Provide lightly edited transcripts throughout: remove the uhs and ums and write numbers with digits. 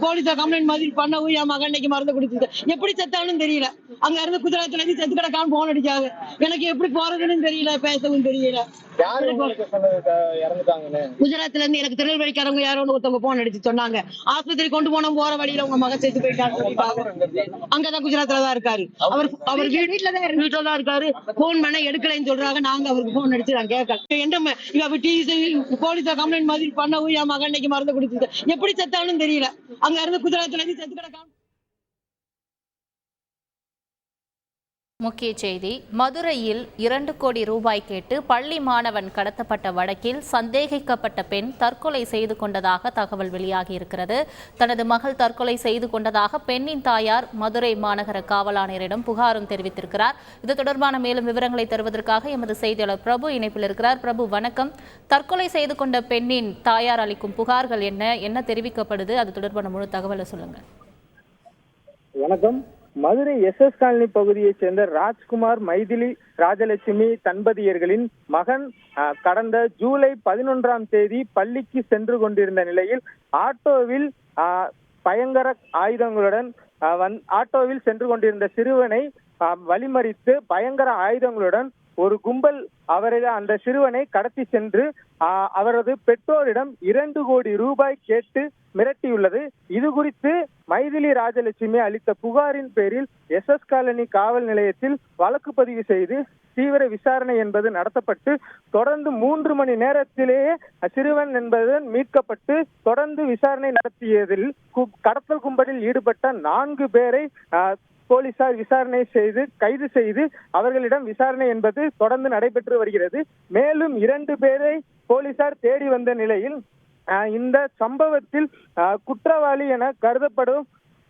போலீஸா கம்ப்ளைண்ட் மாதிரி பண்ணவும் என் மகன் இன்னைக்கு மருந்து குடிச்சது எப்படி செத்தாலும் தெரியல. அங்க இருந்து குஜராத்ல இருந்து செத்து கிடக்கான்னு போன் அடிச்சாங்க. எனக்கு எப்படி போறதுன்னு தெரியல, பேசவும் தெரியல. குஜராத்ல இருந்து எனக்கு திருநெல்வேலிக்காரங்க யாரோ ஒருத்தவங்க போன் அடிச்சு சொன்னாங்க, ஆஸ்பத்திரி கொண்டு போன போற வழியில உங்க மகன் செத்து போயிட்டாங்க. அங்கதான் குஜராத்ல தான் இருக்காரு. அவர் வீட்டுலதான் இருக்காரு. போன் பண்ண எடுக்கலைன்னு சொல்றாங்க. நாங்க அவருக்கு போன் அடிச்சு நான் கேட்கல. போலீஸா கம்ப்ளைண்ட் மாதிரி பண்ணவும் என் மகன் இன்னைக்கு மருந்து குடிச்சது எப்படி செத்தாலும் தெரியல. அங்க இருந்து குஜராத்ல இருந்து செத்து கிடக்கான். முக்கிய செய்தி: மதுரையில் 2 கோடி ரூபாய் கேட்டு பள்ளி மாணவன் கடத்தப்பட்ட வழக்கில் சந்தேகிக்கப்பட்ட பெண் தற்கொலை செய்து கொண்டதாக தகவல் வெளியாகி இருக்கிறது. தனது மகள் தற்கொலை செய்து கொண்டதாக பெண்ணின் தாயார் மதுரை மாநகர காவல் ஆணையரிடம் புகாரும் தெரிவித்திருக்கிறார். இது தொடர்பான மேலும் விவரங்களை தருவதற்காக எமது செய்தியாளர் பிரபு இணைப்பில் இருக்கிறார். பிரபு, வணக்கம். தற்கொலை செய்து கொண்ட பெண்ணின் தாயார் அளிக்கும் புகார்கள் என்ன தெரிவிக்கப்படுது? அது தொடர்பான முழு தகவலை சொல்லுங்க. வணக்கம். மதுரை SS காலனி பகுதியைச் சேர்ந்த ராஜ்குமார், மைதிலி ராஜலட்சுமி தம்பதியர்களின் மகன் கடந்த ஜூலை 11ஆம் தேதி பள்ளிக்கு சென்று கொண்டிருந்த நிலையில் ஆட்டோவில் பயங்கர ஆயுதங்களுடன் ஆட்டோவில் சென்று கொண்டிருந்த சிறுவனை வழிமறித்து பயங்கர ஆயுதங்களுடன் ஒரு கும்பல் அந்த சிறுவனை கடத்தி சென்று அவரது பெற்றோரிடம் 2 கோடி ரூபாய் கேட்டு மிரட்டியுள்ளது. இது குறித்து மைதிலி ராஜலட்சுமி அளித்த புகாரின் பேரில் SS காலனி காவல் நிலையத்தில் வழக்கு பதிவு செய்து தீவிர விசாரணை என்பது நடத்தப்பட்டு தொடர்ந்து 3 மணி நேரத்திலேயே சிறுவன் என்பதன் மீட்கப்பட்டு தொடர்ந்து விசாரணை நடத்தியதில் கடத்தல் கும்பலில் ஈடுபட்ட 4 பேரை போலீசார் விசாரணை செய்து கைது செய்து அவர்களிடம் விசாரணை என்பது தொடர்ந்து நடைபெற்று வருகிறது. மேலும் 2 பேரை போலீசார் தேடி வந்த நிலையில் இந்த சம்பவத்தில் குற்றவாளி என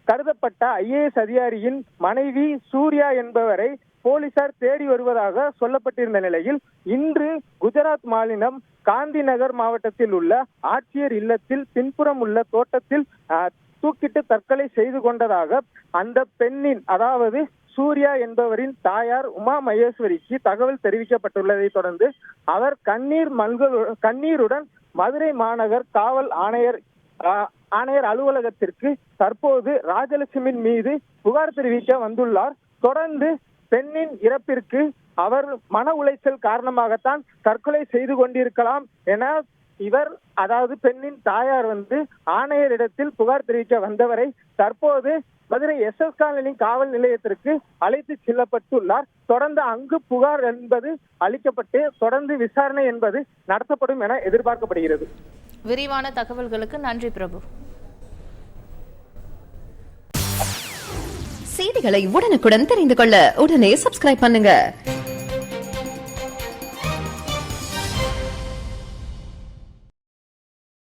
கருதப்பட்ட IAS அதிகாரியின் மனைவி சூர்யா என்பவரை போலீசார் தேடி வருவதாக சொல்லப்பட்டிருந்த நிலையில் இன்று குஜராத் மாநிலம் காந்தி நகர் மாவட்டத்தில் உள்ள ஆட்சியர் இல்லத்தில் பின்புறம் உள்ள தோட்டத்தில் தூக்கிட்டு தற்கொலை செய்து கொண்டதாக அந்த பெண்ணின், அதாவது சூர்யா என்பவரின் தாயார் உமா மகேஸ்வரிக்கு தகவல் தெரிவிக்கப்பட்டுள்ளதை தொடர்ந்து அவர் கண்ணீருடன் மதுரை மாநகர் காவல் ஆணையர் அலுவலகத்திற்கு தற்போது ராஜலட்சுமியின் மீது புகார் தெரிவிக்க வந்துள்ளார். தொடர்ந்து பெண்ணின் இறப்பிற்கு அவர் மன உளைச்சல் காரணமாகத்தான் தற்கொலை செய்து கொண்டிருக்கலாம் என அதாவது பெண்ணின் தாயார் ஆணையரிடத்தில் புகார் தெரிவிக்க வந்தவரை தற்போது மதுரை SS காலனி காவல் நிலையத்திற்கு அழைத்து செல்லப்பட்டுள்ளார். தொடர்ந்து அங்கு புகார் என்பது அளிக்கப்பட்டு தொடர்ந்து விசாரணை என்பது நடத்தப்படும் என எதிர்பார்க்கப்படுகிறது. விரிவான தகவல்களுக்கு நன்றி பிரபு. செய்திகளை உடனுக்குடன் தெரிந்து கொள்ள உடனே சப்ஸ்கிரைப் பண்ணுங்க.